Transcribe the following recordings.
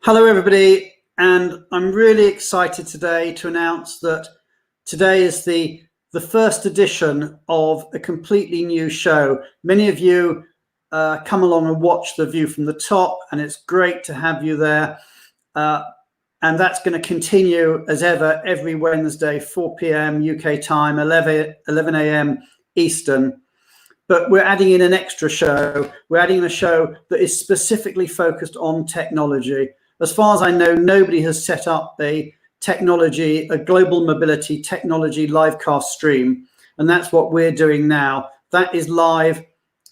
Hello, everybody, and I'm really excited today to announce that today is the first edition of a completely new show. Many of you come along and watch The View from the Top, and it's great to have you there. And that's going to continue as ever every Wednesday, 4 p.m. UK time, 11 a.m. Eastern. But we're adding in an extra show. We're adding in a show that is specifically focused on technology. As far as I know, nobody has set up a global mobility technology livecast stream. And that's what we're doing now. That is live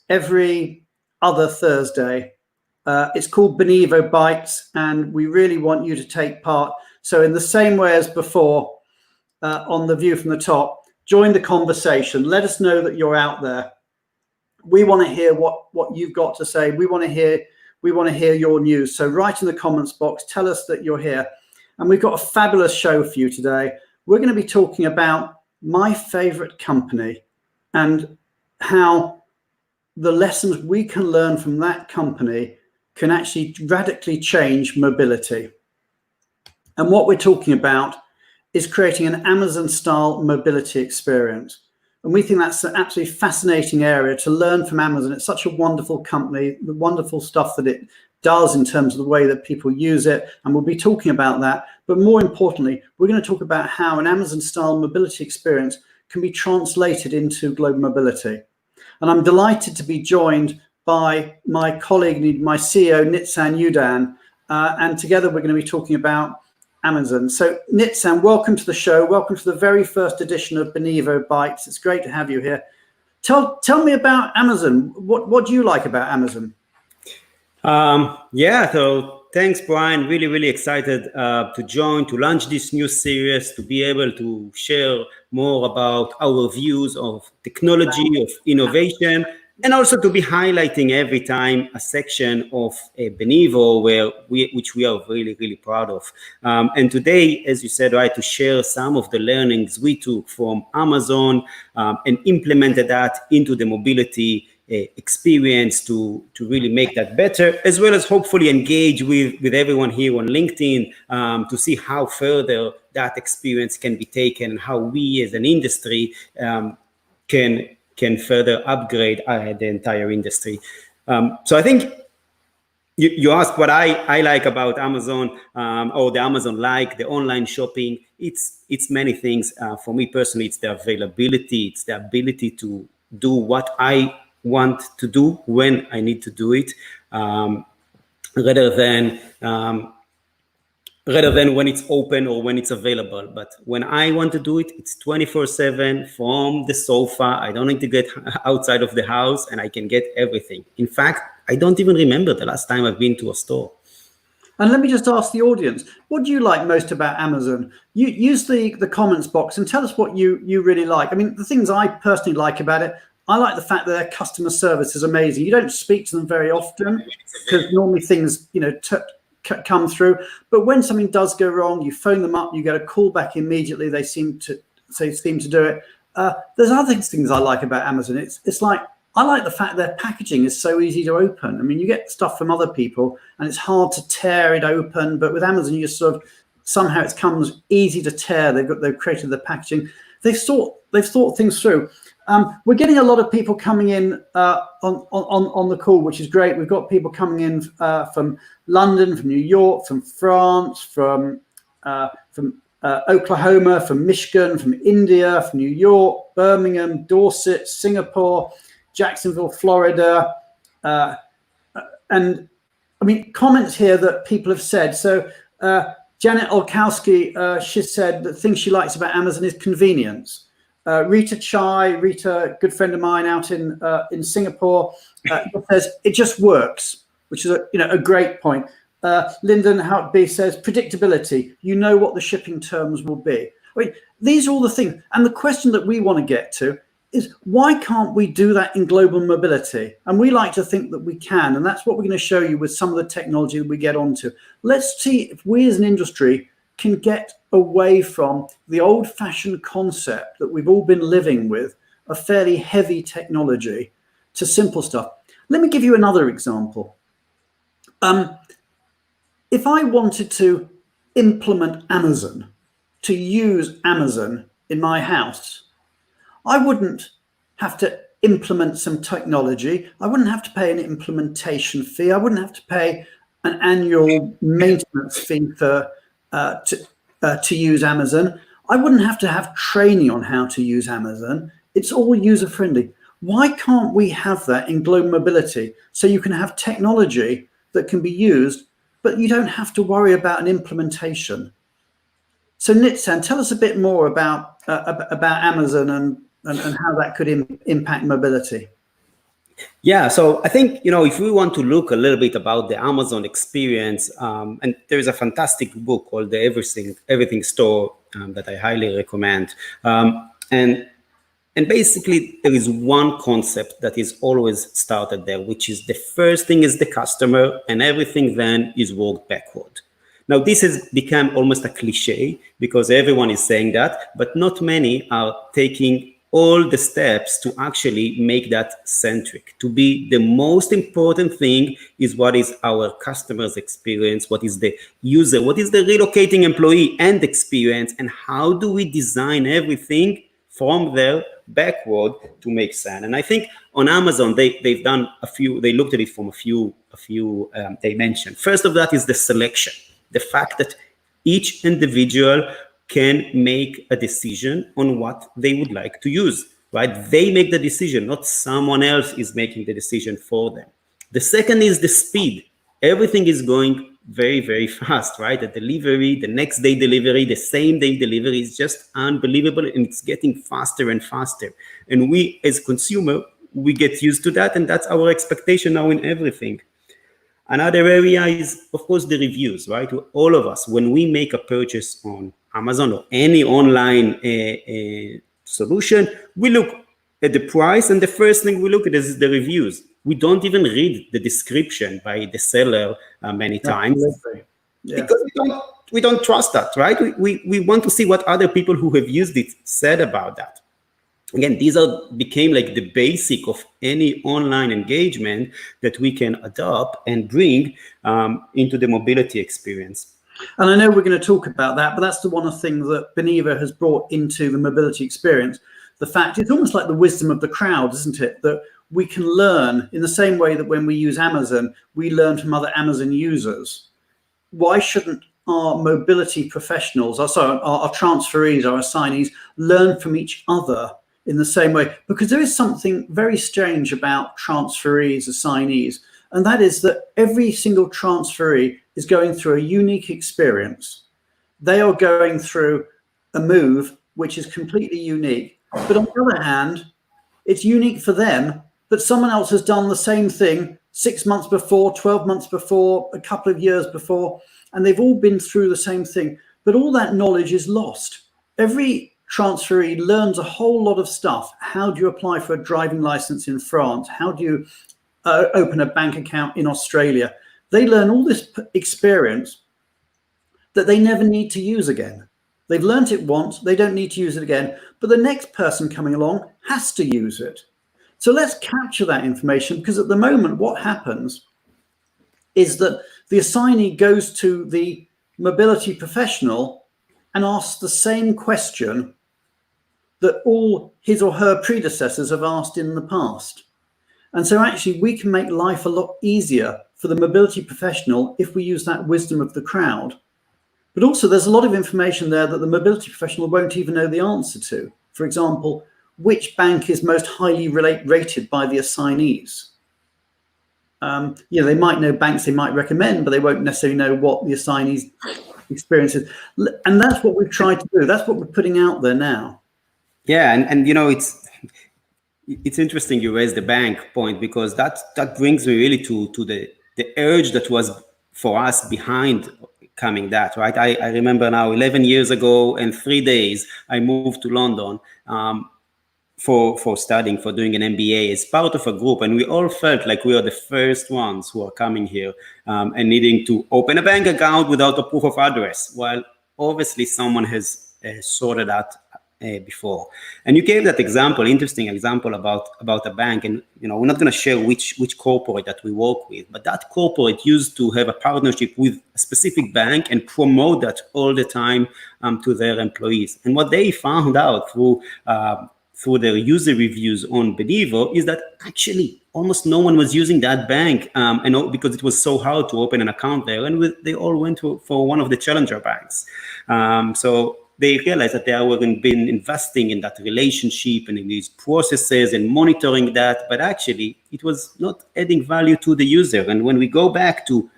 every other Thursday. It's called Benivo Bites, and we really want you to take part. So in the same way as before, on The View from the Top, join the conversation. Let us know that you're out there. We want to hear what you've got to say. We want to hear your news. So write in the comments box, tell us that you're here. And we've got a fabulous show for you today. We're going to be talking about my favorite company and how the lessons we can learn from that company can actually radically change mobility. And what we're talking about is creating an Amazon-style mobility experience. And we think that's an absolutely fascinating area to learn from Amazon. It's such a wonderful company, the wonderful stuff that it does in terms of the way that people use it. And we'll be talking about that. But more importantly, we're going to talk about how an Amazon-style mobility experience can be translated into global mobility. And I'm delighted to be joined by my colleague, my CEO, Nitsan Udan. And together we're going to be talking about Amazon. So Nitsan, welcome to the show. Welcome to the very first edition of Benivo Bites. It's great to have you here. Tell me about Amazon. What do you like about Amazon? So thanks, Brian. Really excited to join, to launch this new series, to be able to share more about our views of technology, of innovation, and also to be highlighting every time a section of Benivo which we are really proud of. And today, as you said, right, to share some of the learnings we took from Amazon and implemented that into the mobility experience to really make that better, as well as hopefully engage with everyone here on LinkedIn to see how further that experience can be taken, how we as an industry can further upgrade the entire industry. So I think you asked what I like about Amazon or the Amazon the online shopping. It's many things. For me personally, it's the availability. It's the ability to do what I want to do when I need to do it, rather than when it's open or when it's available. But when I want to do it, it's 24/7 from the sofa. I don't need to get outside of the house, and I can get everything. In fact, I don't even remember the last time I've been to a store. And let me just ask the audience, what do you like most about Amazon? You use the comments box and tell us what you really like. I mean, the things I personally like about it, I like the fact that their customer service is amazing. You don't speak to them very often because normally things, come through. But when something does go wrong, you phone them up, you get a call back immediately. They seem to do it. There's other things I like about Amazon. It's like, I like the fact their packaging is so easy to open. I mean, you get stuff from other people and it's hard to tear it open, but with Amazon, you just somehow it comes easy to tear. They've created the packaging. They've thought things through. We're getting a lot of people coming in on the call, which is great. We've got people coming in from London, from New York, from France, from Oklahoma, from Michigan, from India, from New York, Birmingham, Dorset, Singapore, Jacksonville, Florida. And I mean, comments here that people have said. So Janet Olkowski, she said that things she likes about Amazon is convenience. Rita, good friend of mine out in Singapore, says it just works, which is a great point. Lyndon Houtby says predictability. You know what the shipping terms will be. I mean, these are all the things. And the question that we want to get to is why can't we do that in global mobility? And we like to think that we can. And that's what we're going to show you with some of the technology that we get onto. Let's see if we as an industry can get away from the old-fashioned concept that we've all been living with, a fairly heavy technology, to simple stuff. Let me give you another example. if I wanted to implement Amazon, to use Amazon in my house, I wouldn't have to implement some technology. I wouldn't have to pay an implementation fee. I wouldn't have to pay an annual maintenance fee for to use Amazon. I wouldn't have to have training on how to use Amazon. It's all user friendly. Why can't we have that in global mobility? So you can have technology that can be used, but you don't have to worry about an implementation. So Nitsan, tell us a bit more about Amazon and how that could impact mobility. Yeah, so I think, if we want to look a little bit about the Amazon experience, and there is a fantastic book called The Everything Store that I highly recommend. And basically, there is one concept that is always started there, which is the first thing is the customer, and everything then is worked backward. Now, this has become almost a cliche because everyone is saying that, but not many are taking all the steps to actually make that centric. To be the most important thing is what is our customer's experience, what is the user, what is the relocating employee end experience, and how do we design everything from there backward to make sense. And I think on Amazon, they've done they looked at it from a few dimensions. First of that is the selection. The fact that each individual can make a decision on what they would like to use, right? They make the decision, not someone else is making the decision for them. The second is the speed. Everything is going very, very fast, right? The delivery, the next day delivery, the same day delivery is just unbelievable, and it's getting faster and faster. And we as consumer, we get used to that, and that's our expectation now in everything. Another area is, of course, the reviews, right? All of us, when we make a purchase on Amazon or any online solution, we look at the price, and the first thing we look at is the reviews. We don't even read the description by the seller many times because we don't trust that, right? We want to see what other people who have used it said about that. Again, these became like the basic of any online engagement that we can adopt and bring into the mobility experience. And I know we're going to talk about that, but that's the one thing that Benivo has brought into the mobility experience. The fact it's almost like the wisdom of the crowd, isn't it? That we can learn in the same way that when we use Amazon, we learn from other Amazon users. Why shouldn't our mobility professionals, our transferees, our assignees, learn from each other in the same way? Because there is something very strange about transferees, assignees, and that is that every single transferee is going through a unique experience. They are going through a move which is completely unique. But on the other hand, it's unique for them, but someone else has done the same thing 6 months before, 12 months before, a couple of years before, and they've all been through the same thing. But all that knowledge is lost. Every transferee learns a whole lot of stuff. How do you apply for a driving license in France? How do you open a bank account in Australia? They learn all this experience that they never need to use again. They've learned it once, they don't need to use it again, but the next person coming along has to use it. So let's capture that information, because at the moment what happens is that the assignee goes to the mobility professional and asks the same question that all his or her predecessors have asked in the past. And so actually we can make life a lot easier for the mobility professional if we use that wisdom of the crowd. But also there's a lot of information there that the mobility professional won't even know the answer to. For example, which bank is most highly rated by the assignees? They might know banks they might recommend, but they won't necessarily know what the assignees' experience is. And that's what we've tried to do. That's what we're putting out there now. Yeah, and it's interesting you raised the bank point, because that brings me really to the urge that was for us behind coming that, right? I remember now 11 years ago and 3 days, I moved to London for studying, for doing an MBA as part of a group. And we all felt like we are the first ones who are coming here and needing to open a bank account without a proof of address. While obviously someone has sorted that before. And you gave that example, interesting example about a bank, and we're not going to share which corporate that we work with, but that corporate used to have a partnership with a specific bank and promote that all the time to their employees. And what they found out through their user reviews on Benivo is that actually almost no one was using that bank, and because it was so hard to open an account there, and they all went for one of the challenger banks. So they realized that they were been investing in that relationship and in these processes and monitoring that, but actually it was not adding value to the user. And when we go back to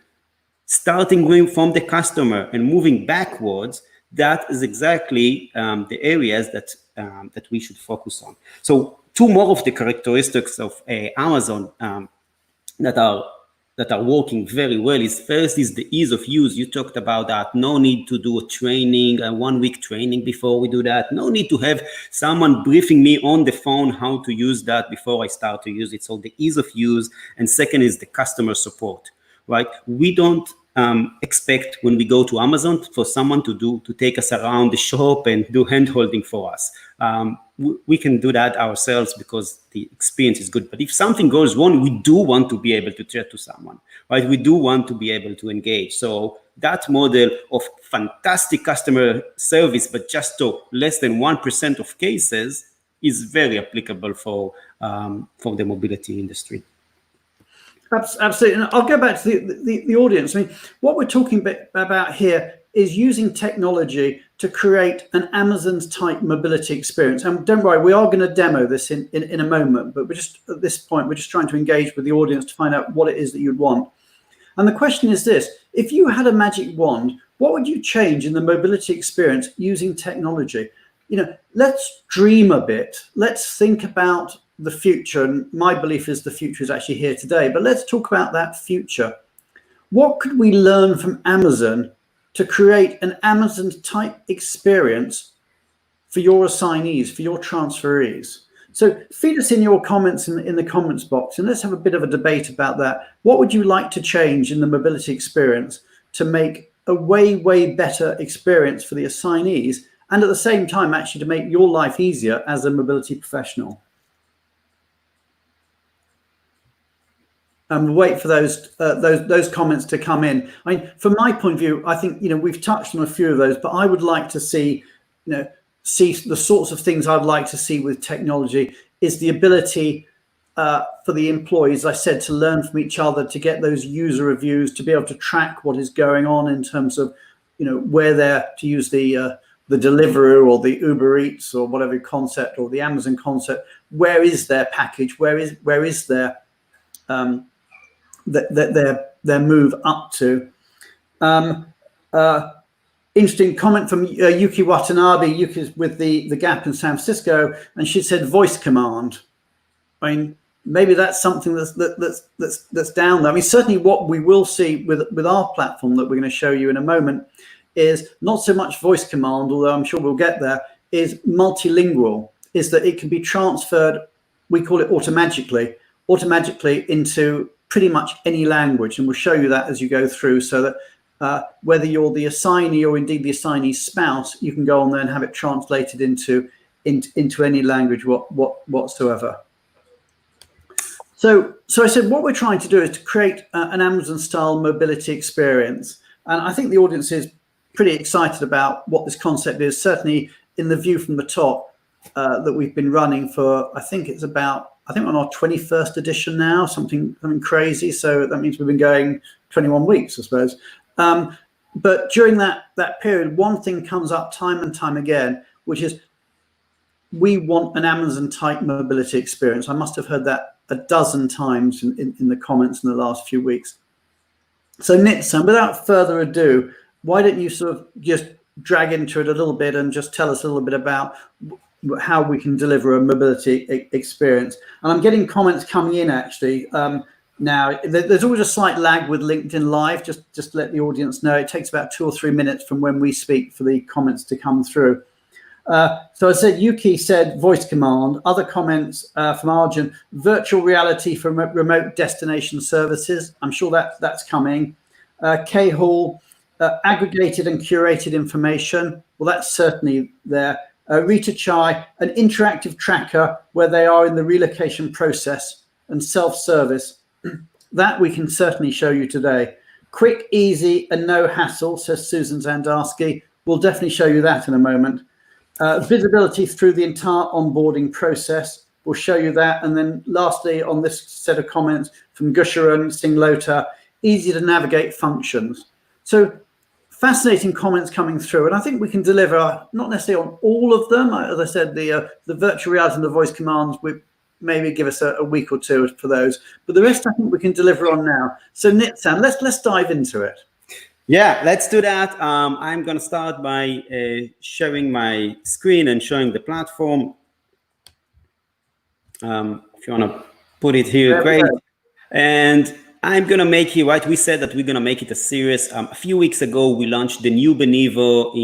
starting going from the customer and moving backwards, that is exactly the areas that we should focus on. So two more of the characteristics of Amazon that are working very well is, first is the ease of use. You talked about that. No need to do a training, a 1 week training before we do that. No need to have someone briefing me on the phone how to use that before I start to use it. So the ease of use. And second is the customer support, right? We don't expect when we go to Amazon for someone to take us around the shop and do hand holding for us. We can do that ourselves because the experience is good. But if something goes wrong, we do want to be able to chat to someone, right? We do want to be able to engage. So that model of fantastic customer service, but just to less than 1% of cases, is very applicable for the mobility industry. Absolutely. And I'll go back to the audience. I mean, what we're talking about here is using technology to create an Amazon's type mobility experience. And don't worry, we are going to demo this in a moment, but we're just at this point, we're just trying to engage with the audience to find out what it is that you'd want. And the question is this: if you had a magic wand, what would you change in the mobility experience using technology? Let's dream a bit. Let's think about the future. And my belief is the future is actually here today, but let's talk about that future. What could we learn from Amazon to create an Amazon type experience for your assignees, for your transferees? So feed us in your comments in the comments box, and let's have a bit of a debate about that. What would you like to change in the mobility experience to make a way better experience for the assignees, and at the same time actually to make your life easier as a mobility professional? We'll wait for those comments to come in. I mean, from my point of view, I think we've touched on a few of those, but I would like to see the sorts of things I'd like to see with technology is the ability for the employees, as I said, to learn from each other, to get those user reviews, to be able to track what is going on in terms of where they're, to use the Deliveroo or the Uber Eats or whatever concept, or the Amazon concept. Where is their package? Where is their their move up to? Interesting comment from Yuki Watanabe. Yuki's with the Gap in San Francisco, and she said voice command. I mean, maybe that's something that's down there. I mean, certainly what we will see with our platform that we're going to show you in a moment is not so much voice command, although I'm sure we'll get there, is multilingual, is that it can be transferred, we call it automatically into pretty much any language. And we'll show you that as you go through, so that whether you're the assignee or indeed the assignee's spouse, you can go on there and have it translated into any language whatsoever. So I said what we're trying to do is to create an Amazon-style mobility experience. And I think the audience is pretty excited about what this concept is, certainly in the view from the top that we've been running for, I think we're on our 21st edition now, something crazy. So that means we've been going 21 weeks, I suppose. But during that period, one thing comes up time and time again, which is we want an Amazon-type mobility experience. I must have heard that a dozen times in the comments in the last few weeks. So Nitsan, without further ado, why don't you sort of just drag into it a little bit and just tell us a little bit about how we can deliver a mobility experience. And I'm getting comments coming in actually. Now, there's always a slight lag with LinkedIn Live, just to let the audience know. It takes about 2 or 3 minutes from when we speak for the comments to come through. So I said, Yuki said voice command. Other comments from Arjun, virtual reality for remote destination services. I'm sure that's coming. K Hall, aggregated and curated information. Well, that's certainly there. Rita Chai, an interactive tracker where they are in the relocation process, and self-service. That we can certainly show you today. Quick, easy, and no hassle, says Susan Zandarski. We'll definitely show you that in a moment. Visibility through the entire onboarding process. We'll show you that. And then lastly, on this set of comments from Gusharan Singlota, easy to navigate functions. So fascinating comments coming through. And I think we can deliver, not necessarily on all of them. As I said, the virtual reality and the voice commands, we maybe give us a week or two for those. But the rest I think we can deliver on now. So Nitsan, let's dive into it. Yeah, let's do that. I'm going to start by sharing my screen and showing the platform. If you want to put it here, great. And I'm going to make it, right, we said that we're going to make it a series. A few weeks ago, we launched the new Benivo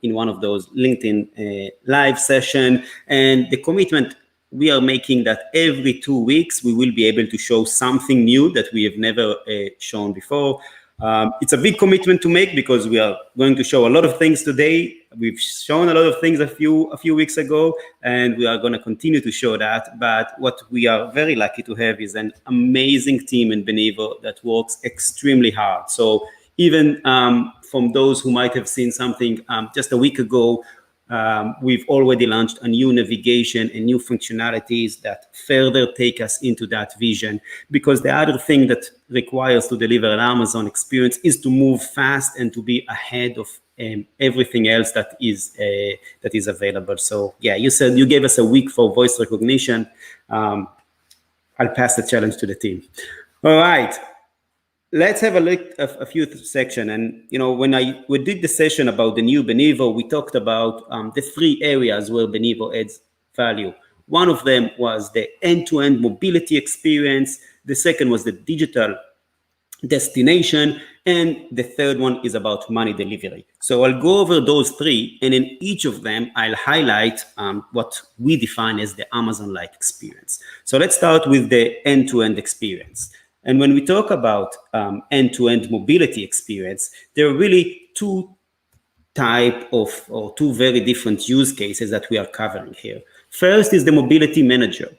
in one of those LinkedIn live session. And the commitment we are making that every 2 weeks, we will be able to show something new that we have never shown before. It's a big commitment to make because we are going to show a lot of things today. We've shown a lot of things a few weeks ago, and we are going to continue to show that. But what we are very lucky to have is an amazing team in Benivo that works extremely hard. So even from those who might have seen something just a week ago, we've already launched a new navigation and new functionalities that further take us into that vision. Because the other thing that requires to deliver an Amazon experience is to move fast and to be ahead of everything else that is available. So yeah, you said you gave us a week for voice recognition. I'll pass the challenge to the team. All right. Let's have a look at a few sections. And, you know, when we did the session about the new Benivo, we talked about the 3 areas where Benivo adds value. One of them was the end-to-end mobility experience. The second was the digital destination. And the third one is about money delivery. So I'll go over those 3. And in each of them, I'll highlight what we define as the Amazon-like experience. So let's start with the end-to-end experience. And when we talk about end-to-end mobility experience, there are really 2 very different use cases that we are covering here. First is the mobility manager,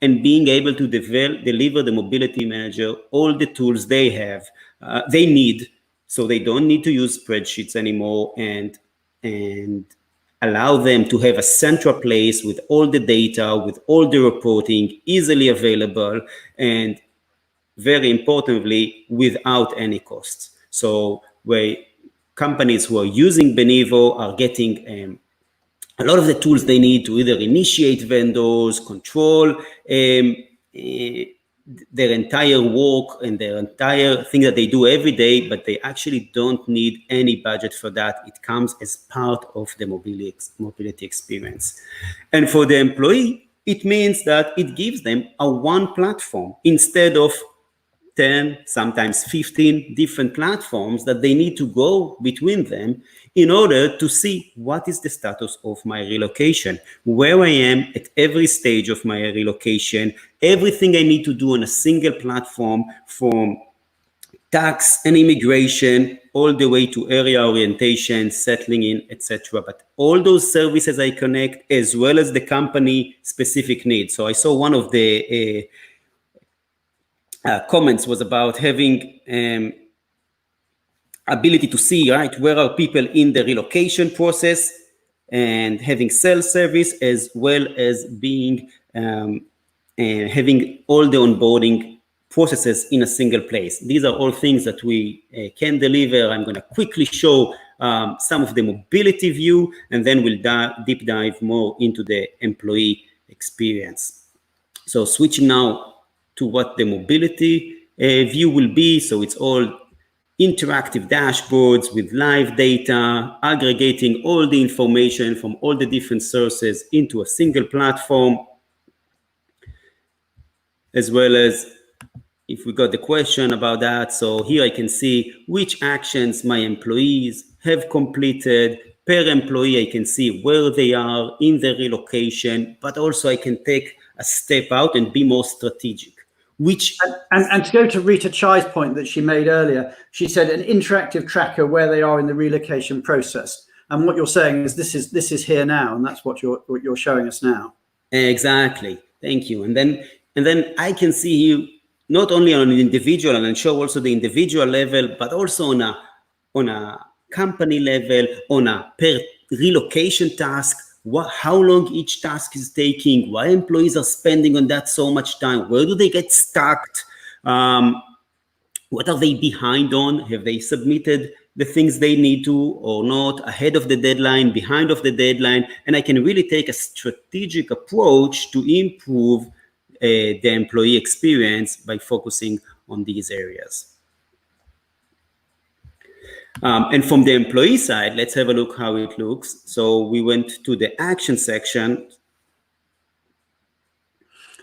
and being able to deliver the mobility manager all the tools they need, so they don't need to use spreadsheets anymore, and allow them to have a central place with all the data, with all the reporting easily available, and very importantly, without any costs. So where companies who are using Benivo are getting a lot of the tools they need to either initiate vendors, control their entire work and their entire thing that they do every day, but they actually don't need any budget for that. It comes as part of the mobility experience. And for the employee, it means that it gives them a one platform instead of 10, sometimes 15 different platforms that they need to go between them in order to see what is the status of my relocation, where I am at every stage of my relocation, everything I need to do on a single platform, from tax and immigration all the way to area orientation, settling in, etc. But all those services I connect, as well as the company specific needs. So I saw one of the comments was about having ability to see, right, where are people in the relocation process, and having self-service, as well as being having all the onboarding processes in a single place. These are all things that we can deliver. I'm going to quickly show some of the mobility view, and then we'll deep dive more into the employee experience. So switching now to what the mobility view will be. So it's all interactive dashboards with live data, aggregating all the information from all the different sources into a single platform, as well as if we got the question about that. So here I can see which actions my employees have completed. Per employee, I can see where they are in the relocation, but also I can take a step out and be more strategic. And to go to Rita Chai's point that she made earlier, she said an interactive tracker where they are in the relocation process. And what you're saying is this is here now, and that's what you're showing us now. Exactly. Thank you. And then I can see you not only on an individual and show also the individual level, but also on a company level, on a per relocation task, how long each task is taking, why employees are spending on that so much time, where do they get stuck, what are they behind on, have they submitted the things they need to or not, ahead of the deadline, behind of the deadline, and I can really take a strategic approach to improve the employee experience by focusing on these areas. And from the employee side, let's have a look how it looks. So we went to the action section.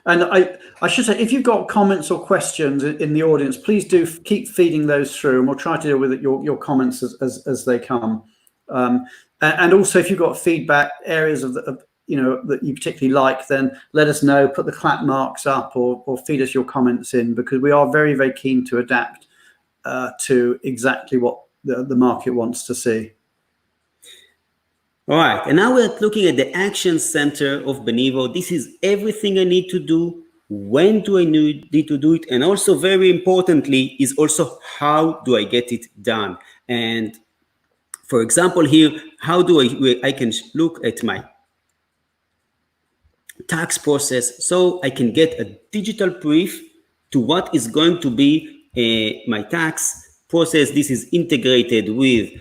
And I should say, if you've got comments or questions in the audience, please do keep feeding those through, and we'll try to deal with your comments as they come. And also, if you've got feedback areas that you particularly like, then let us know. Put the clap marks up, or feed us your comments in, because we are very, very keen to adapt to exactly what the market wants to see. All right, and now we're looking at the action center of Benivo. This is everything I need to do. When do I need to do it? And also, very importantly, is also how do I get it done? And for example, here, how do I can look at my tax process so I can get a digital brief to what is going to be my tax process. This is integrated with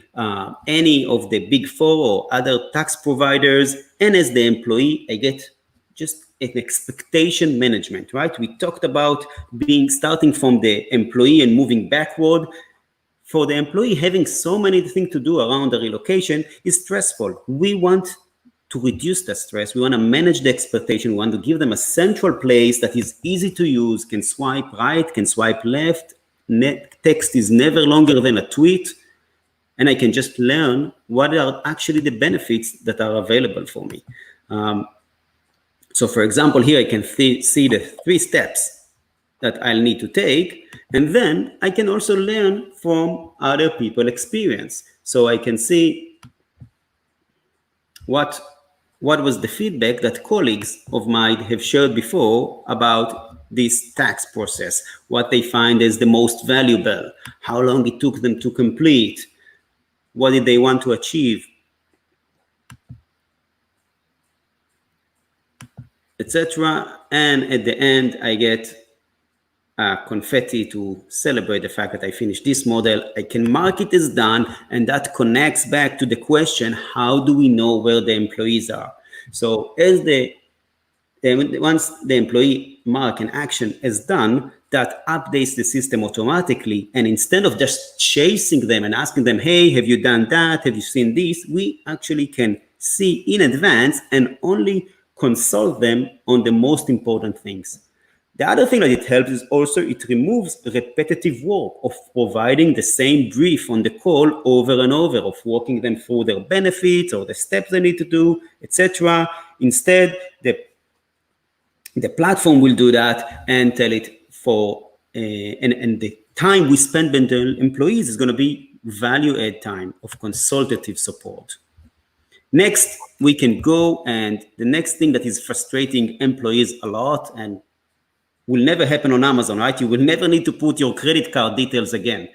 any of the big four or other tax providers. And as the employee, I get just an expectation management, right? We talked about starting from the employee and moving backward. For the employee, having so many things to do around the relocation is stressful. We want to reduce the stress. We want to manage the expectation. We want to give them a central place that is easy to use, can swipe right, can swipe left. Text is never longer than a tweet, and I can just learn what are actually the benefits that are available for me. So for example, here I can see the 3 steps that I'll need to take, and then I can also learn from other people's experience. So I can see what was the feedback that colleagues of mine have shared before about this tax process, what they find as the most valuable, how long it took them to complete, what did they want to achieve, etc. And at the end, I get confetti to celebrate the fact that I finished this model. I can mark it as done, and that connects back to the question, how do we know where the employees are? So as once the employee mark an action as done, that updates the system automatically. And instead of just chasing them and asking them, hey, have you done that? Have you seen this? We actually can see in advance and only consult them on the most important things. The other thing that it helps is also it removes repetitive work of providing the same brief on the call over and over, of walking them through their benefits or the steps they need to do, etc. Instead, the platform will do that and tell it for, and the time we spend with the employees is going to be value-add time of consultative support. Next, we can go, and the next thing that is frustrating employees a lot and will never happen on Amazon, right? You will never need to put your credit card details again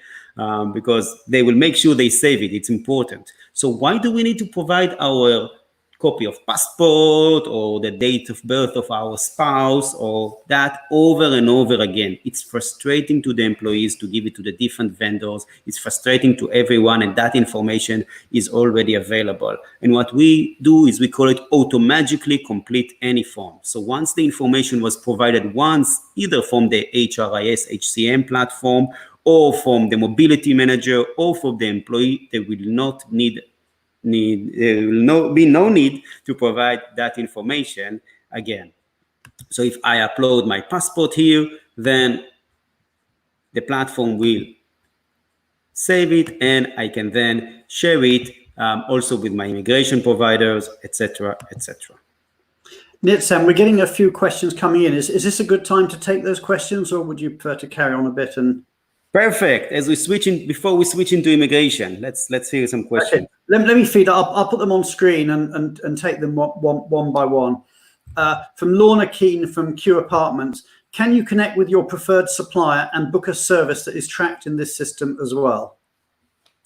because they will make sure they save it. It's important. So why do we need to provide our copy of passport or the date of birth of our spouse or that over and over again? It's frustrating to the employees to give it to the different vendors. It's frustrating to everyone, and that information is already available. And what we do is we call it automatically complete any form. So once the information was provided once, either from the HRIS HCM platform or from the mobility manager or from the employee, there will be no need to provide that information again. So if I upload my passport here, then the platform will save it, and I can then share it also with my immigration providers, etc., etc. Nitzan, we're getting a few questions coming in. Is this a good time to take those questions, or would you prefer to carry on a bit? And Perfect. As we before we switch into immigration, let's hear some questions. Okay. Let me feed. I'll put them on screen and take them one by one. From Lorna Keane from Q Apartments, can you connect with your preferred supplier and book a service that is tracked in this system as well?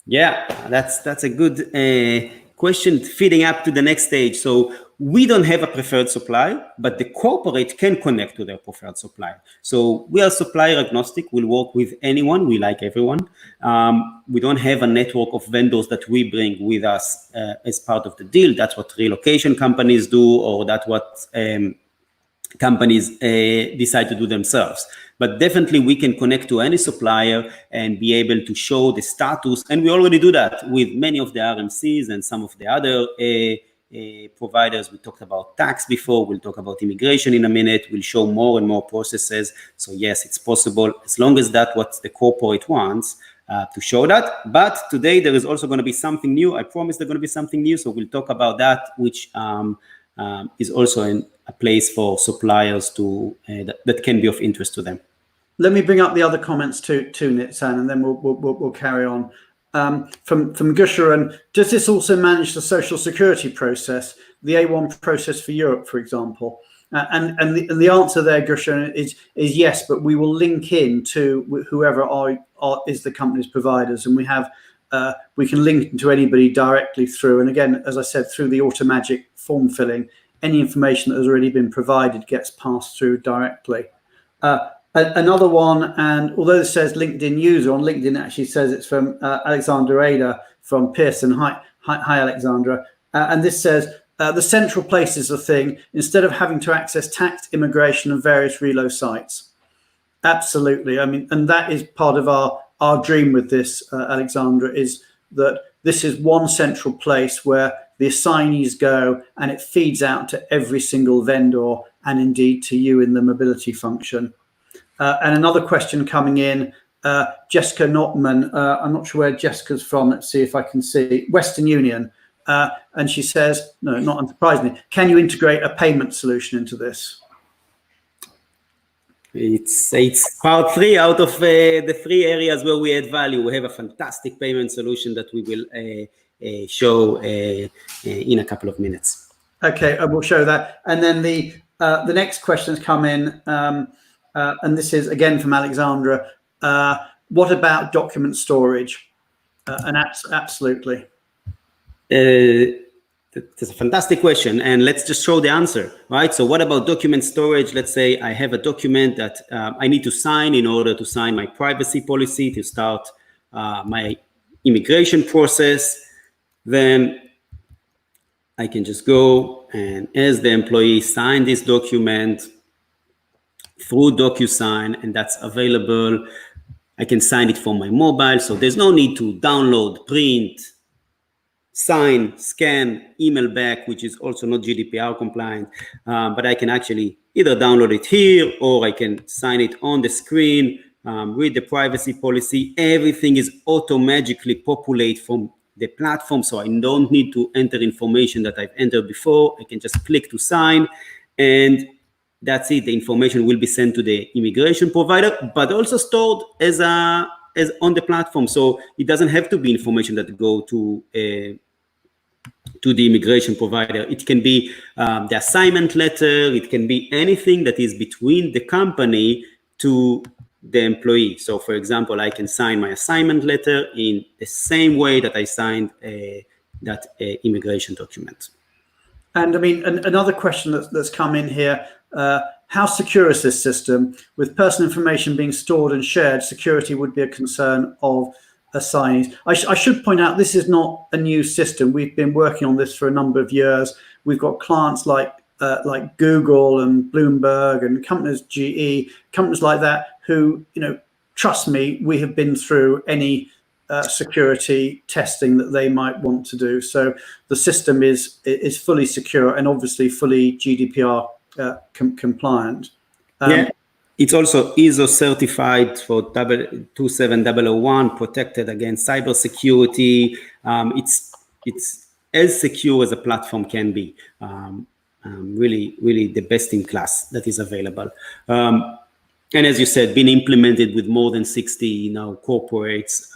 Yeah, that's a good question, feeding up to the next stage. So we don't have a preferred supplier, but the corporate can connect to their preferred supplier. So we are supplier agnostic. We'll work with anyone. We like everyone. We don't have a network of vendors that we bring with us as part of the deal. That's what relocation companies do, or that's what companies decide to do themselves. But definitely we can connect to any supplier and be able to show the status. And we already do that with many of the RMCs and some of the other providers. We talked about tax before. We'll talk about immigration in a minute. We'll show more and more processes. So yes, it's possible, as long as that's what the corporate wants, to show that. But today there is also going to be something new. I promise there's going to be something new. So we'll talk about that, which is also a place for suppliers to that can be of interest to them. Let me bring up the other comments too, Nitzan, and then we'll carry on. From Gusharan, does this also manage the social security process, the A1 process for Europe, for example? And the answer there, Gusharan, is yes, but we will link in to whoever is the company's providers, and we can link to anybody directly through. And again, as I said, through the Automagic form filling, any information that has already been provided gets passed through directly. Another one, and although it says LinkedIn user, on LinkedIn actually says it's from Alexandra Ada from Pearson. Hi, Alexandra. And this says, the central place is the thing, instead of having to access tax, immigration, and various relo sites. Absolutely. I mean, and that is part of our dream with this, Alexandra, is that this is one central place where the assignees go, and it feeds out to every single vendor and indeed to you in the mobility function. And another question coming in, Jessica Notman, I'm not sure where Jessica's from. Let's see if I can see. Western Union. And she says, no, not unsurprisingly, can you integrate a payment solution into this? It's part 3 out of the 3 areas where we add value. We have a fantastic payment solution that we will show in a couple of minutes. Okay, I will show that. And then the next questions come in, and this is again from Alexandra. What about document storage? And absolutely. That's a fantastic question, and let's just show the answer, right? So what about document storage? Let's say I have a document that I need to sign in order to sign my privacy policy to start my immigration process. Then I can just go and, as the employee, sign this document through DocuSign, and that's available. I can sign it from my mobile, so there's no need to download, print, sign, scan, email back, which is also not GDPR compliant, but I can actually either download it here, or I can sign it on the screen, read the privacy policy. Everything is automatically populated from the platform, so I don't need to enter information that I've entered before. I can just click to sign, and that's it. The information will be sent to the immigration provider, but also stored as on the platform. So it doesn't have to be information that go to the immigration provider. It can be the assignment letter. It can be anything that is between the company to the employee. So for example, I can sign my assignment letter in the same way that I signed that immigration document. And I mean, another question that's come in here, how secure is this system? With personal information being stored and shared, security would be a concern of assignees. I should point out, this is not a new system. We've been working on this for a number of years. We've got clients like Google and Bloomberg and companies, GE, companies like that who, trust me, we have been through any security testing that they might want to do. So the system is fully secure and obviously fully GDPR compliant. Yeah, it's also ISO certified for 27001, protected against cybersecurity. It's as secure as a platform can be. Really the best in class that is available. And as you said, been implemented with more than 60 now corporates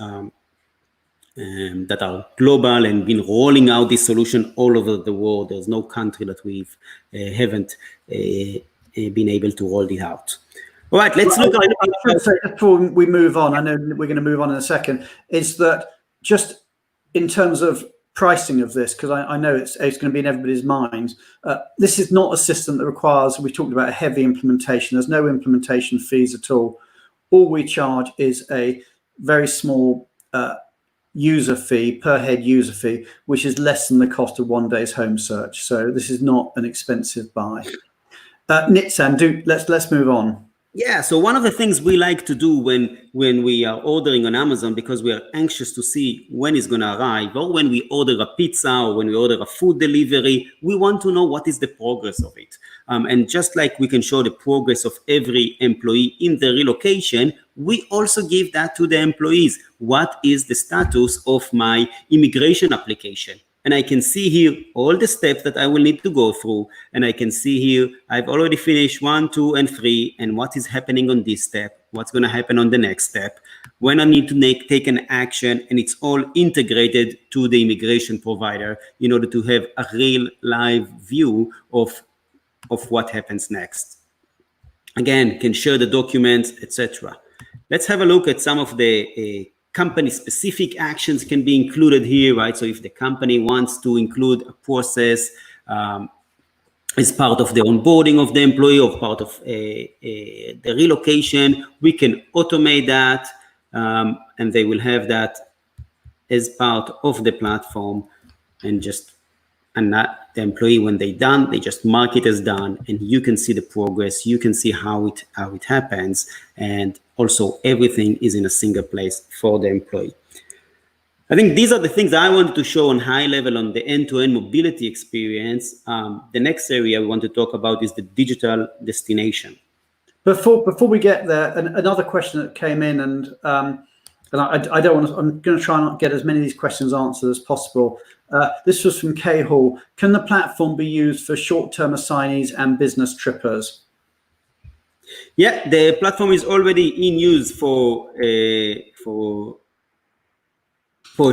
that are global and been rolling out this solution all over the world. There's no country that we've haven't been able to roll it out. All right, let's look at I should say, before we move on, I know we're going to move on in a second, is that just in terms of pricing of this, because I know it's going to be in everybody's minds, this is not a system that requires, we talked about a heavy implementation. There's no implementation fees at all. All we charge is a very small user fee, per head user fee, which is less than the cost of one day's home search. So this is not an expensive buy. Nitzan, let's move on. Yeah, so one of the things we like to do when we are ordering on Amazon, because we are anxious to see when it's going to arrive, or when we order a pizza or when we order a food delivery, we want to know what is the progress of it. And just like we can show the progress of every employee in the relocation, we also give that to the employees. What is the status of my immigration application? And I can see here all the steps that I will need to go through. And I can see here, I've already finished 1, 2, and 3. And what is happening on this step? What's going to happen on the next step? When I need to take an action, and it's all integrated to the immigration provider in order to have a real live view of what happens next. Again, can share the documents, etc. Let's have a look at some of the company-specific actions can be included here, right? So if the company wants to include a process as part of the onboarding of the employee or part of the relocation, we can automate that, and they will have that as part of the platform, and that the employee, when they're done, they just mark it as done, and you can see the progress, you can see how it happens, and also everything is in a single place for the employee. I think these are the things I wanted to show on high level on the end-to-end mobility experience. The next area we want to talk about is the digital destination. Before we get there, another question that came in, and I don't want to, I'm going to try and not get as many of these questions answered as possible. This was from Kay Hall. Can the platform be used for short-term assignees and business trippers? Yeah, the platform is already in use for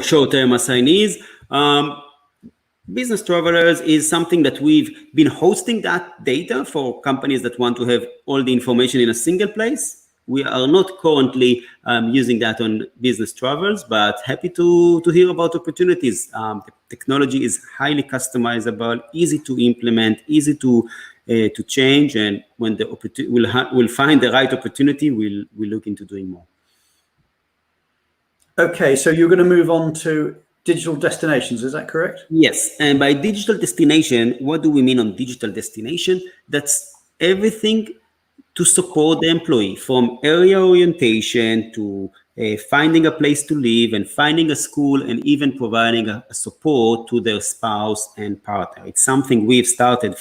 short-term assignees. Business travelers is something that we've been hosting that data for companies that want to have all the information in a single place. We are not currently using that on business travelers, but happy to hear about opportunities. The technology is highly customizable, easy to implement, easy to change, and when we'll find the right opportunity, we'll look into doing more. Okay, so you're going to move on to digital destinations, is that correct? Yes, and by digital destination, what do we mean on digital destination? That's everything to support the employee, from area orientation to finding a place to live and finding a school, and even providing a support to their spouse and partner. It's something we've started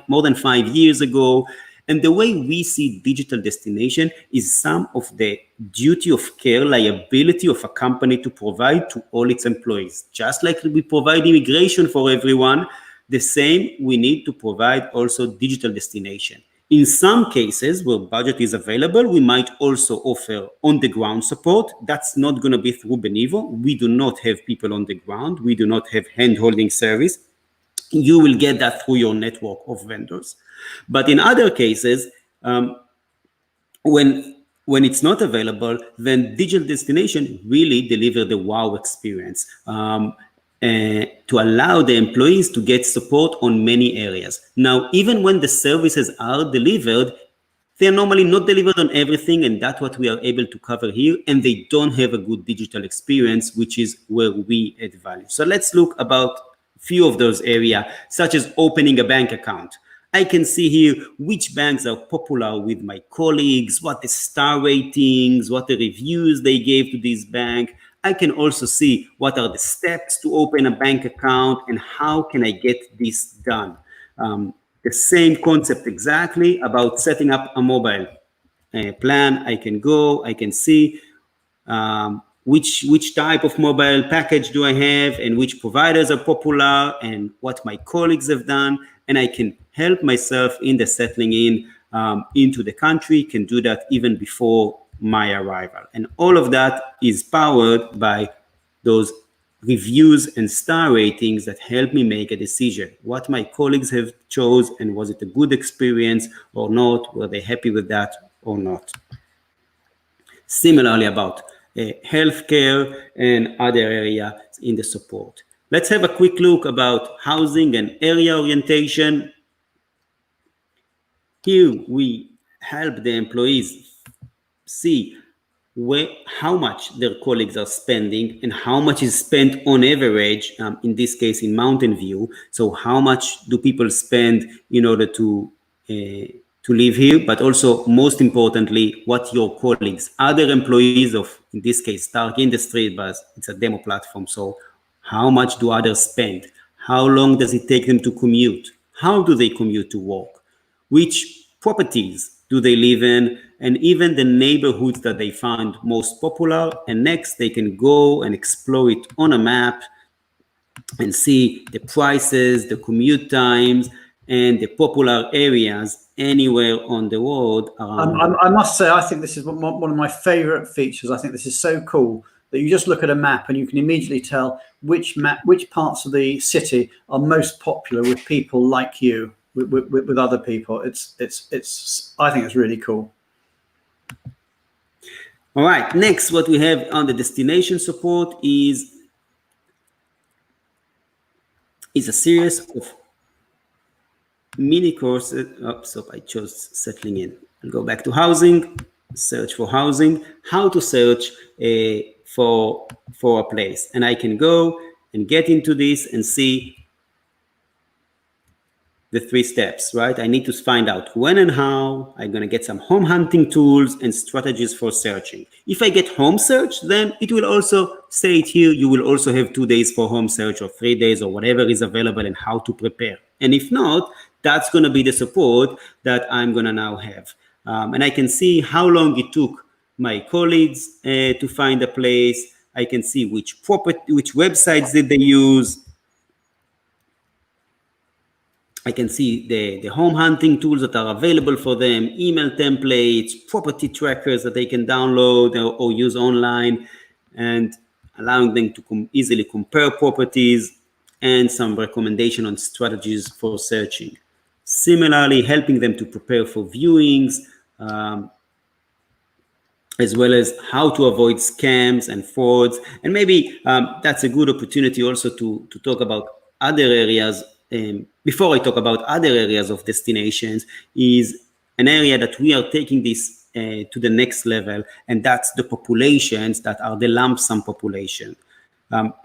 more than 5 years ago. And the way we see digital destination is some of the duty of care, liability of a company to provide to all its employees. Just like we provide immigration for everyone, the same we need to provide also digital destination. In some cases where budget is available, we might also offer on-the-ground support. That's not going to be through Benivo. We do not have people on the ground. We do not have hand-holding service. You will get that through your network of vendors. But in other cases, when it's not available, then digital destination really deliver the wow experience. To allow the employees to get support on many areas. Now, even when the services are delivered, they're normally not delivered on everything, and that's what we are able to cover here, and they don't have a good digital experience, which is where we add value. So let's look about a few of those areas, such as opening a bank account. I can see here which banks are popular with my colleagues, what the star ratings, what the reviews they gave to this bank. I can also see what are the steps to open a bank account and how can I get this done. The same concept exactly about setting up a mobile plan. I can see which type of mobile package do I have and which providers are popular and what my colleagues have done. And I can help myself in the settling in into the country can do that even before my arrival. And all of that is powered by those reviews and star ratings that help me make a decision. What my colleagues have chose, and was it a good experience or not? Were they happy with that or not? Similarly about healthcare and other areas in the support. Let's have a quick look about housing and area orientation. Here we help the employees see how much their colleagues are spending and how much is spent on average, in this case in Mountain View. So how much do people spend in order to live here, but also most importantly, what your colleagues, other employees of, in this case, Stark Industries, but it's a demo platform. So how much do others spend? How long does it take them to commute? How do they commute to work? Which properties do they live in? And even the neighborhoods that they find most popular. And next, they can go and explore it on a map and see the prices, the commute times, and the popular areas anywhere on the road around. I must say, I think this is one of my favorite features. I think this is so cool that you just look at a map and you can immediately tell which parts of the city are most popular with people like you, with other people. It's I think it's really cool. All right, next, what we have on the destination support is a series of mini courses. So I chose settling in. I'll go back to housing, search for housing, how to search for a place. And I can go and get into this and see the 3 steps, right? I need to find out when and how. I'm going to get some home hunting tools and strategies for searching. If I get home search, then it will also say it here. You will also have 2 days for home search, or 3 days, or whatever is available, and how to prepare. And if not, that's going to be the support that I'm going to now have. And I can see how long it took my colleagues to find a place. I can see which websites did they use. I can see the home hunting tools that are available for them, email templates, property trackers that they can download or use online, and allowing them to easily compare properties, and some recommendation on strategies for searching. Similarly, helping them to prepare for viewings, as well as how to avoid scams and frauds. And maybe that's a good opportunity also to talk about other areas. Before I talk about other areas of destinations, is an area that we are taking this to the next level, and that's the populations that are the lump sum population.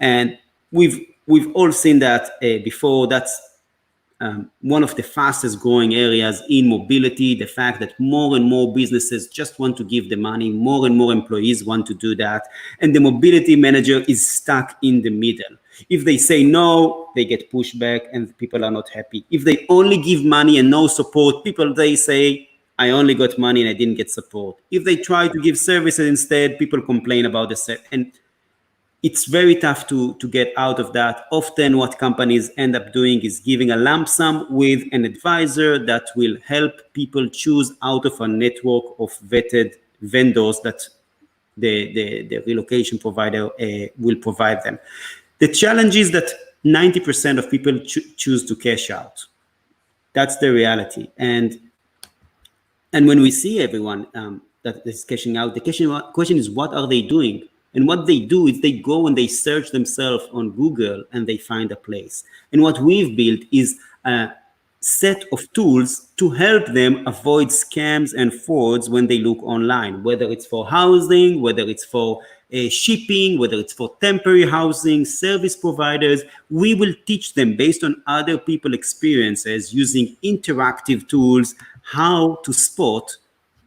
And we've all seen that before. That's one of the fastest growing areas in mobility. The fact that more and more businesses just want to give the money, more and more employees want to do that, and the mobility manager is stuck in the middle. If they say no, they get pushed back and people are not happy. If they only give money and no support, they say, I only got money and I didn't get support. If they try to give services instead, people complain about the service. And it's very tough to get out of that. Often what companies end up doing is giving a lump sum with an advisor that will help people choose out of a network of vetted vendors that the relocation provider will provide them. The challenge is that 90% of people choose to cash out. That's the reality. And when we see everyone that is cashing out, the question is, what are they doing? And what they do is they go and they search themselves on Google and they find a place. And what we've built is a set of tools to help them avoid scams and frauds when they look online, whether it's for housing, whether it's for shipping, whether it's for temporary housing, service providers. We will teach them based on other people's experiences, using interactive tools, how to spot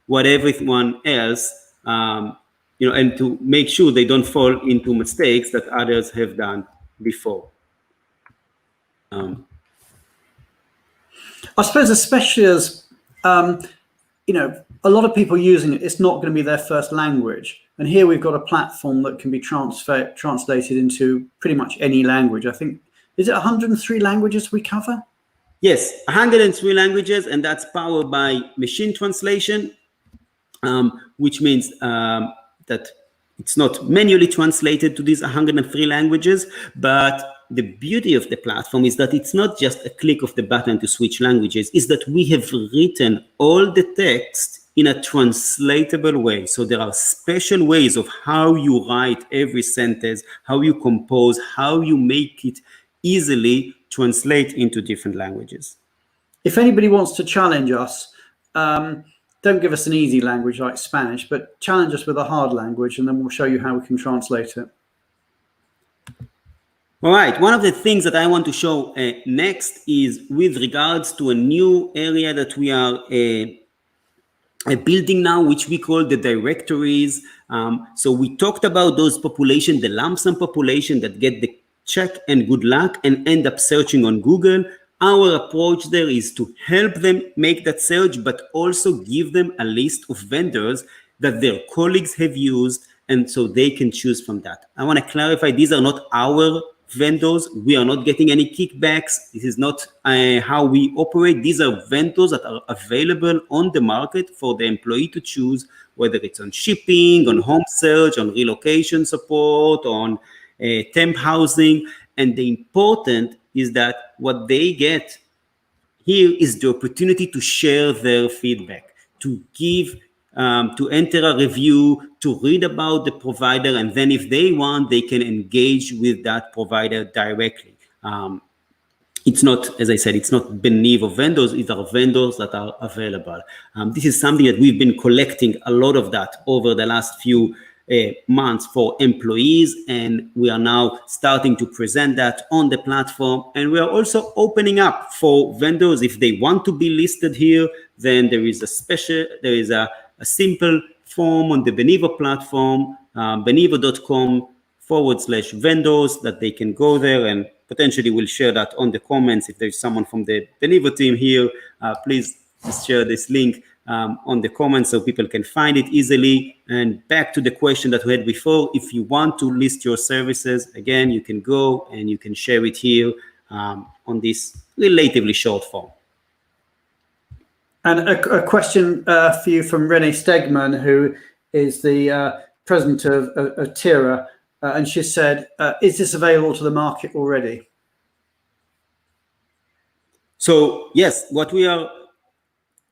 what everyone else, and to make sure they don't fall into mistakes that others have done before. I suppose, especially as, a lot of people using it, it's not going to be their first language. And here we've got a platform that can be translated into pretty much any language. I think, is it 103 languages we cover? Yes, 103 languages, and that's powered by machine translation, which means that it's not manually translated to these 103 languages, but the beauty of the platform is that it's not just a click of the button to switch languages, is that we have written all the text in a translatable way. So there are special ways of how you write every sentence, how you compose, how you make it easily translate into different languages. If anybody wants to challenge us, don't give us an easy language like Spanish, but challenge us with a hard language, and then we'll show you how we can translate it. All right, one of the things that I want to show next is with regards to a new area that we are building now, which we call the directories. So we talked about those population, the lump sum population that get the check and good luck and end up searching on Google. Our approach there is to help them make that search, but also give them a list of vendors that their colleagues have used, and so they can choose from that. I want to clarify, these are not our vendors. We are not getting any kickbacks. This is not how we operate. These are vendors that are available on the market for the employee to choose, whether it's on shipping, on home search, on relocation support, on temp housing. And the important is that what they get here is the opportunity to share their feedback, to give, to enter a review, to read about the provider, and then if they want, they can engage with that provider directly. It's not, as I said, it's not Benivo vendors, it are vendors that are available. This is something that we've been collecting a lot of that over the last few months for employees, and we are now starting to present that on the platform. And we are also opening up for vendors. If they want to be listed here, then there is a simple form on the Benivo platform, benivo.com/vendors, that they can go there, and potentially we'll share that on the comments. If there's someone from the Benivo team here, please share this link on the comments so people can find it easily. And back to the question that we had before, if you want to list your services, again, you can go and you can share it here on this relatively short form. And a question for you from Renee Stegman, who is the president of Tira, and she said, is this available to the market already? So yes, what we are,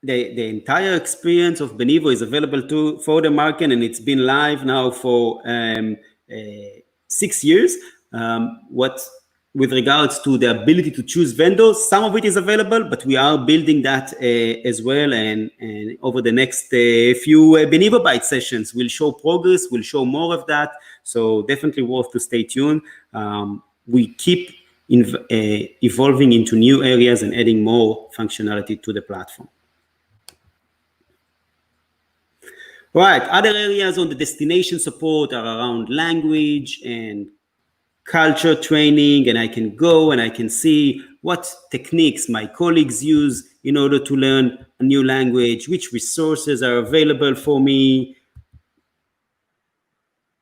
the entire experience of Benivo is available for the market, and it's been live now for 6 years. With regards to the ability to choose vendors, some of it is available, but we are building that as well. And over the next few Benivo Bites sessions, we'll show progress, we'll show more of that. So definitely worth to stay tuned. We keep evolving into new areas and adding more functionality to the platform. Right, other areas on the destination support are around language and culture training, and I can go and I can see what techniques my colleagues use in order to learn a new language, which resources are available for me,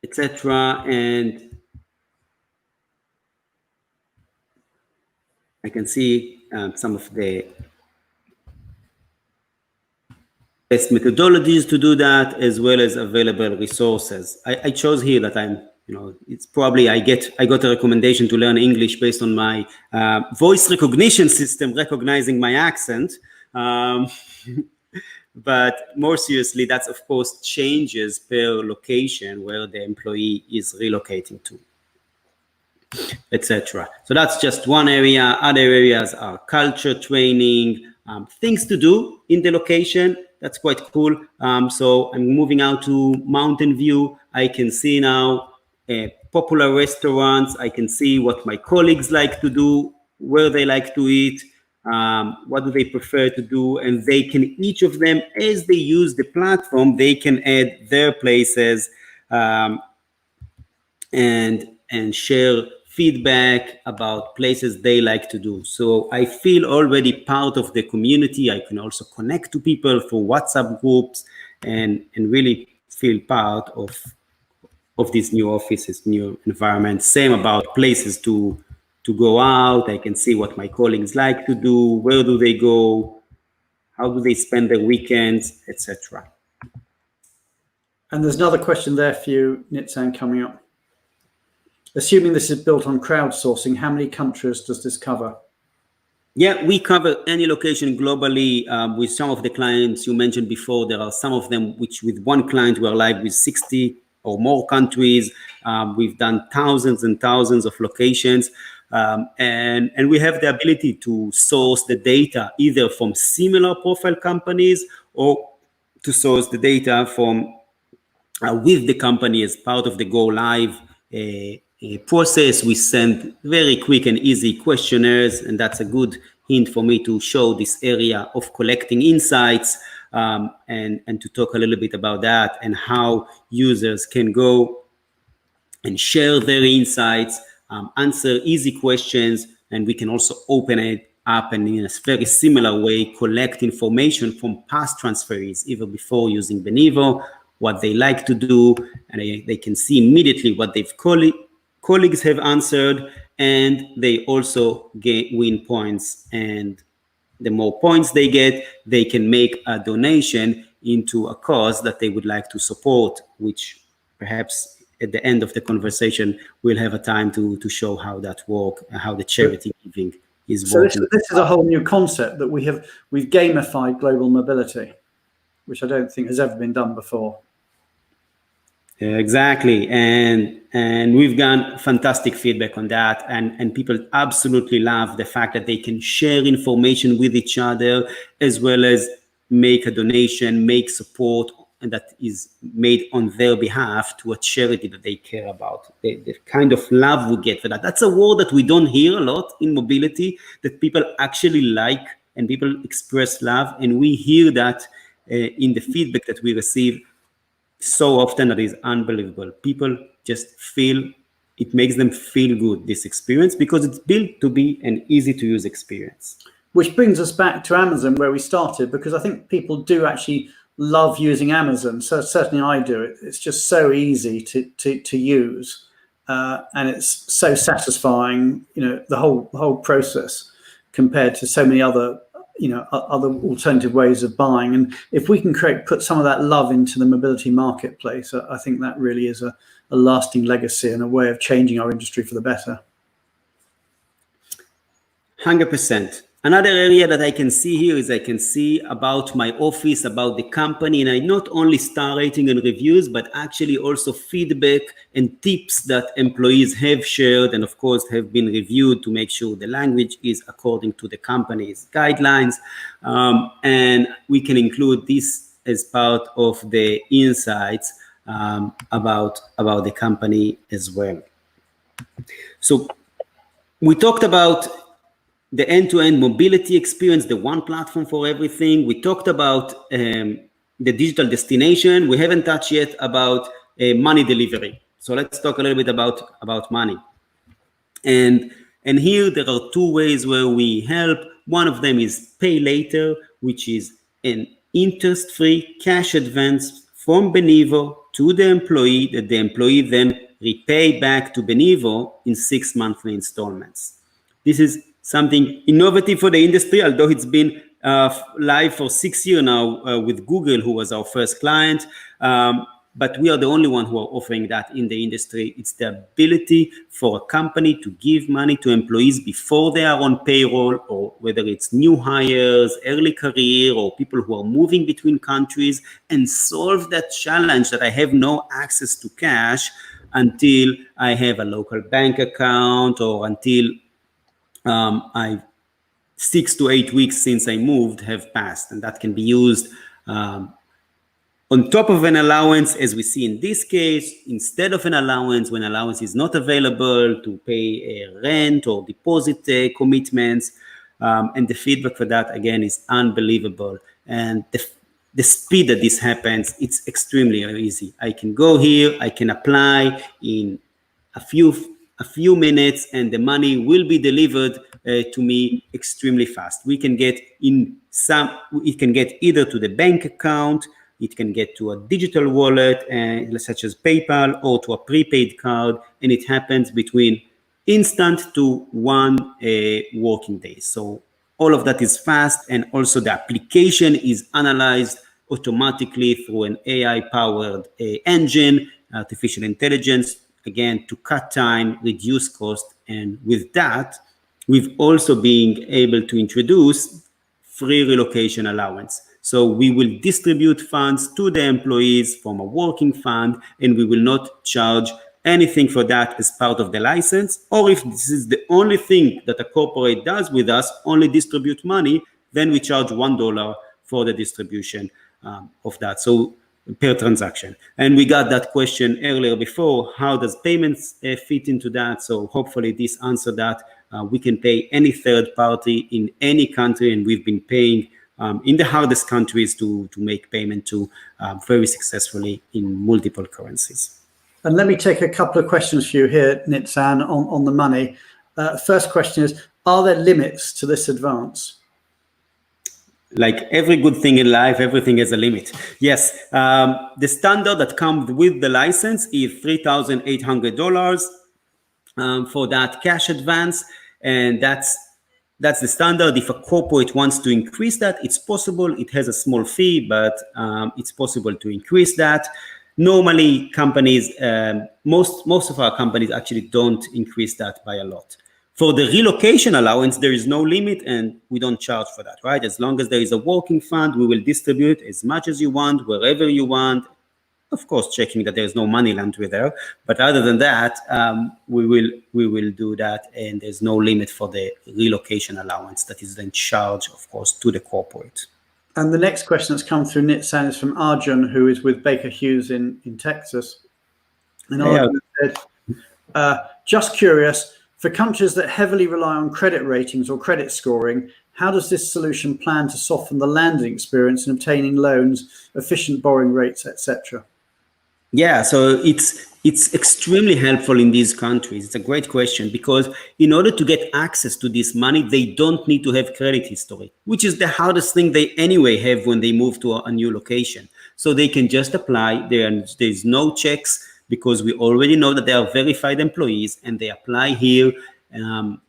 etc. And I can see some of the best methodologies to do that, as well as available resources. I chose here that it's probably I got a recommendation to learn English based on my voice recognition system recognizing my accent. But more seriously, that's of course changes per location where the employee is relocating to, etc. So that's just one area. Other areas are culture training, things to do in the location. That's quite cool. So I'm moving out to Mountain View. I can see now popular restaurants. I can see what my colleagues like to do, where they like to eat, what do they prefer to do, and they can, each of them, as they use the platform, they can add their places and share feedback about places they like to do. So I feel already part of the community. I can also connect to people through WhatsApp groups and really feel part of these new offices, new environments. Same about places to to go out. I can see what my colleagues like to do, where do they go, how do they spend their weekends, etc. And there's another question there for you, Nitzan, coming up. Assuming this is built on crowdsourcing, how many countries does this cover? Yeah, we cover any location globally. With some of the clients you mentioned before, there are some of them which with one client we're live with 60 or more countries. We've done thousands and thousands of locations. And we have the ability to source the data either from similar profile companies or to source the data from with the company as part of the go live process. We send very quick and easy questionnaires, and that's a good hint for me to show this area of collecting insights and to talk a little bit about that and how users can go and share their insights, answer easy questions, and we can also open it up and in a very similar way collect information from past transferees, even before using Benivo, what they like to do, and they can see immediately what their colleagues have answered, and they also win points. And the more points they get, they can make a donation into a cause that they would like to support, which perhaps at the end of the conversation, we'll have a time to show how that works, how the charity giving is working. So this is a whole new concept that we've gamified global mobility, which I don't think has ever been done before. Exactly, and we've gotten fantastic feedback on that, and people absolutely love the fact that they can share information with each other as well as make a donation, make support, and that is made on their behalf to a charity that they care about. The kind of love we get for that. That's a word that we don't hear a lot in mobility, that people actually like and people express love, and we hear that in the feedback that we receive so often. That is unbelievable. People just feel, it makes them feel good, this experience, because it's built to be an easy to use experience. Which brings us back to Amazon where we started, because I think people do actually love using Amazon. So certainly I do. It's just so easy to use, and it's so satisfying. The whole process compared to so many other other alternative ways of buying. And if we can put some of that love into the mobility marketplace, I think that really is a lasting legacy and a way of changing our industry for the better. 100%. Another area that I can see here is I can see about my office, about the company, and I not only star rating and reviews, but actually also feedback and tips that employees have shared and of course have been reviewed to make sure the language is according to the company's guidelines. And we can include this as part of the insights about the company as well. So we talked about the end-to-end mobility experience, the one platform for everything. We talked about the digital destination. We haven't touched yet about money delivery. So let's talk a little bit about money. And here there are two ways where we help. One of them is pay later, which is an interest-free cash advance from Benivo to the employee that the employee then repay back to Benivo in 6 monthly installments. This is something innovative for the industry, although it's been live for 6 years now with Google, who was our first client. But we are the only one who are offering that in the industry. It's the ability for a company to give money to employees before they are on payroll, or whether it's new hires, early career, or people who are moving between countries, and solve that challenge that I have no access to cash until I have a local bank account, or until 6 to 8 weeks since I moved have passed, and that can be used on top of an allowance, as we see in this case, instead of an allowance when allowance is not available, to pay rent or deposit commitments. And the feedback for that, again, is unbelievable. And the speed that this happens, it's extremely easy. I can go here, I can apply in a few minutes, and the money will be delivered to me extremely fast. We can get it can get either to the bank account, it can get to a digital wallet, such as PayPal, or to a prepaid card, and it happens between instant to 1 working day. So all of that is fast, and also the application is analyzed automatically through an AI-powered engine, artificial intelligence, again, to cut time, reduce cost, and with that, we've also been able to introduce free relocation allowance. So we will distribute funds to the employees from a working fund, and we will not charge anything for that as part of the license. Or if this is the only thing that a corporate does with us, only distribute money, then we charge $1 for the distribution of that. So per transaction. And we got that question earlier before, how does payments fit into that? So hopefully this answered that. We can pay any third party in any country, and we've been paying in the hardest countries to make payment to very successfully in multiple currencies. And let me take a couple of questions for you here, Nitzan, on the money. First question is, are there limits to this advance? Like every good thing in life, everything has a limit. Yes, the standard that comes with the license is $3,800 for that cash advance, and that's the standard. If a corporate wants to increase that, it's possible. It has a small fee, but it's possible to increase that. Normally, companies, most of our companies actually don't increase that by a lot. For the relocation allowance, there is no limit, and we don't charge for that, right? As long as there is a working fund, we will distribute as much as you want, wherever you want. Of course, checking that there is no money laundering there. But other than that, we will do that, and there's no limit for the relocation allowance that is then charged, of course, to the corporate. And the next question that's come through Nitzan is from Arjun, who is with Baker Hughes in Texas. And Arjun said, just curious, for countries that heavily rely on credit ratings or credit scoring, how does this solution plan to soften the landing experience in obtaining loans, efficient borrowing rates, etc.? Yeah, so it's extremely helpful in these countries. It's a great question, because in order to get access to this money, they don't need to have credit history, which is the hardest thing they anyway have when they move to a new location. So they can just apply. There's no checks, because we already know that they are verified employees, and they apply here, and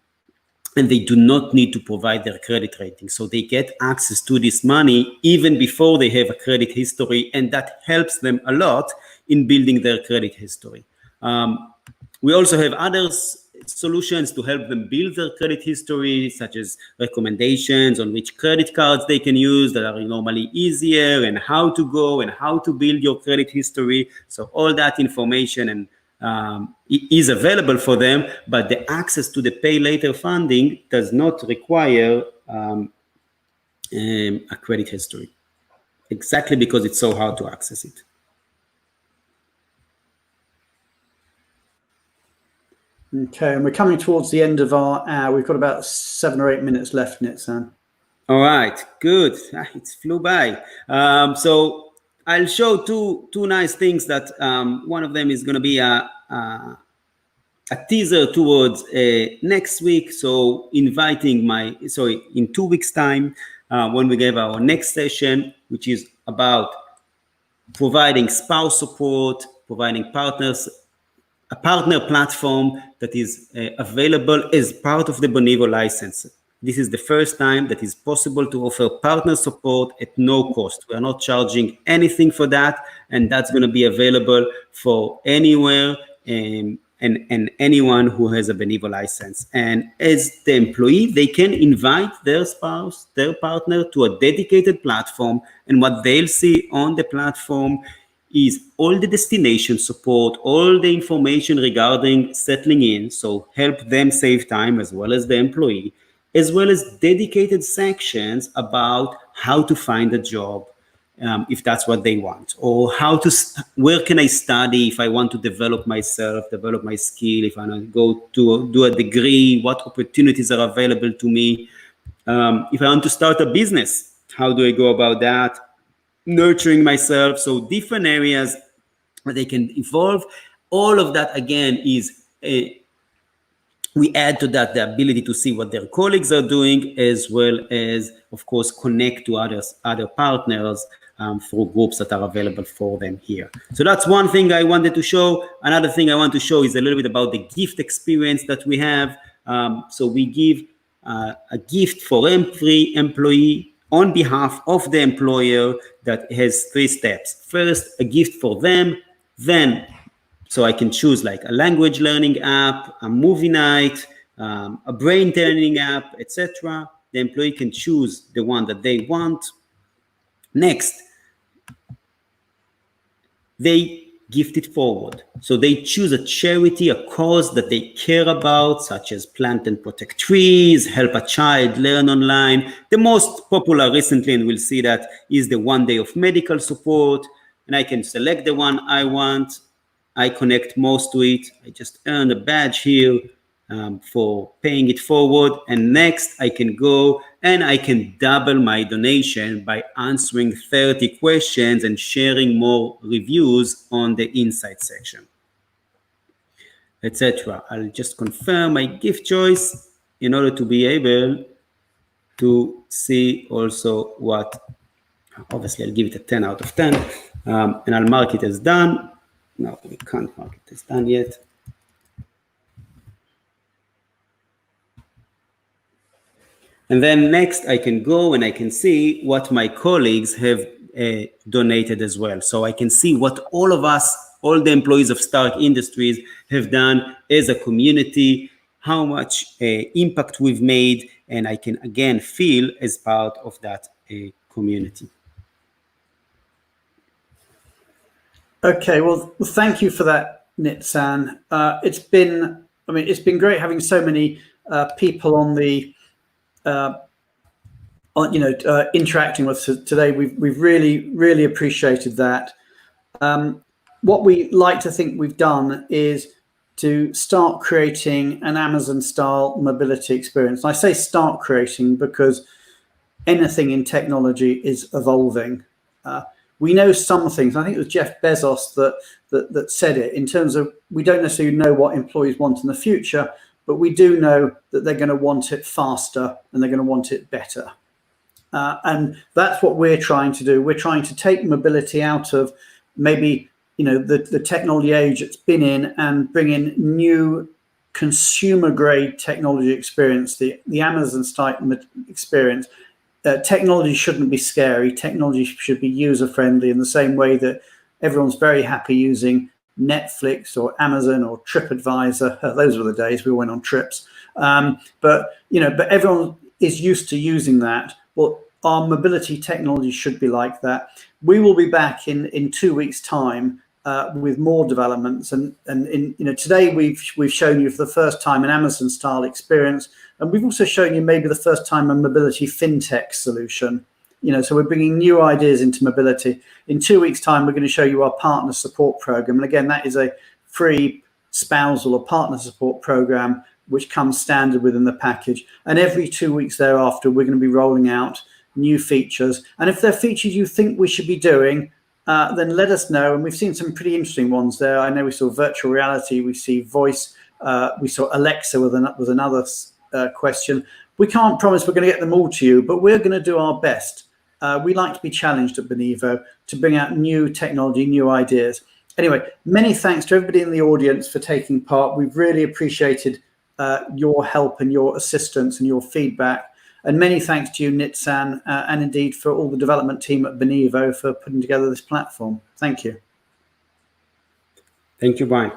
they do not need to provide their credit rating. So they get access to this money even before they have a credit history, and that helps them a lot in building their credit history. We also have other solutions to help them build their credit history, such as recommendations on which credit cards they can use that are normally easier, and how to go and how to build your credit history. So all that information and is available for them, but the access to the pay later funding does not require a credit history, exactly because it's so hard to access it. Okay, and we're coming towards the end of our hour. We've got about 7 or 8 minutes left, Nitzan. All right, good. It flew by. So I'll show two nice things. That one of them is going to be a teaser towards next week. So inviting in 2 weeks' time, when we have our next session, which is about providing spouse support, providing partners, a partner platform that is available as part of the Benivo license. This is the first time that is possible to offer partner support at no cost. We are not charging anything for that, and that's going to be available for anywhere and anyone who has a Benivo license. And as the employee, they can invite their spouse, their partner, to a dedicated platform, and what they'll see on the platform is all the destination support, all the information regarding settling in, so help them save time as well as the employee, as well as dedicated sections about how to find a job, if that's what they want, or where can I study if I want to develop myself, develop my skill, if I want to go to do a degree, what opportunities are available to me, if I want to start a business, how do I go about that, nurturing myself. So different areas where they can evolve. All of that, again, is we add to that the ability to see what their colleagues are doing, as well as, of course, connect to other partners through groups that are available for them here. So that's one thing I wanted to show. Another thing I want to show is a little bit about the gift experience that we have. So we give a gift for every employee on behalf of the employer that has 3 steps. First, a gift for them, then so I can choose like a language learning app, a movie night, a brain training app, etc. The employee can choose the one that they want. Next, they gift it forward. So they choose a charity, a cause that they care about, such as plant and protect trees, help a child learn online. The most popular recently, and we'll see that, is the 1 day of medical support. And I can select the one I want. I connect most to it. I just earn a badge here for paying it forward. And next, I can go and I can double my donation by answering 30 questions and sharing more reviews on the insight section, etc. I'll just confirm my gift choice in order to be able to see also what, obviously I'll give it a 10 out of 10, and I'll mark it as done. No, we can't mark it as done yet. And then next I can go and I can see what my colleagues have donated as well. So I can see what all of us, all the employees of Stark Industries have done as a community, how much impact we've made, and I can again feel as part of that community. Okay, well, thank you for that, Nitzan. It's been great having so many people on the interacting with us today. We've really appreciated that. What we like to think we've done is to start creating an Amazon-style mobility experience. And I say start creating because anything in technology is evolving. We know some things. I think it was Jeff Bezos that said it, in terms of we don't necessarily know what employees want in the future, but we do know that they're going to want it faster and they're going to want it better. And that's what we're trying to do. We're trying to take mobility out of maybe the technology age it's been in and bring in new consumer grade technology experience, the Amazon type experience. Technology shouldn't be scary. Technology should be user friendly in the same way that everyone's very happy using Netflix or Amazon or TripAdvisor. Those were the days we went on trips. But everyone is used to using that. Well, our mobility technology should be like that. We will be back in 2 weeks' time with more developments. And today we've shown you for the first time an Amazon style experience. And we've also shown you maybe the first time a mobility fintech solution. So we're bringing new ideas into mobility. In 2 weeks' time, we're going to show you our partner support program. And again, that is a free spousal or partner support program, which comes standard within the package. And every 2 weeks thereafter, we're going to be rolling out new features. And if there are features you think we should be doing, then let us know. And we've seen some pretty interesting ones there. I know we saw virtual reality, we see voice, we saw Alexa with another question. We can't promise we're going to get them all to you, but we're going to do our best. We like to be challenged at Benivo to bring out new technology, new ideas. Anyway, many thanks to everybody in the audience for taking part. We've really appreciated your help and your assistance and your feedback. And many thanks to you, Nitzan, and indeed for all the development team at Benivo for putting together this platform. Thank you. Thank you, Brian.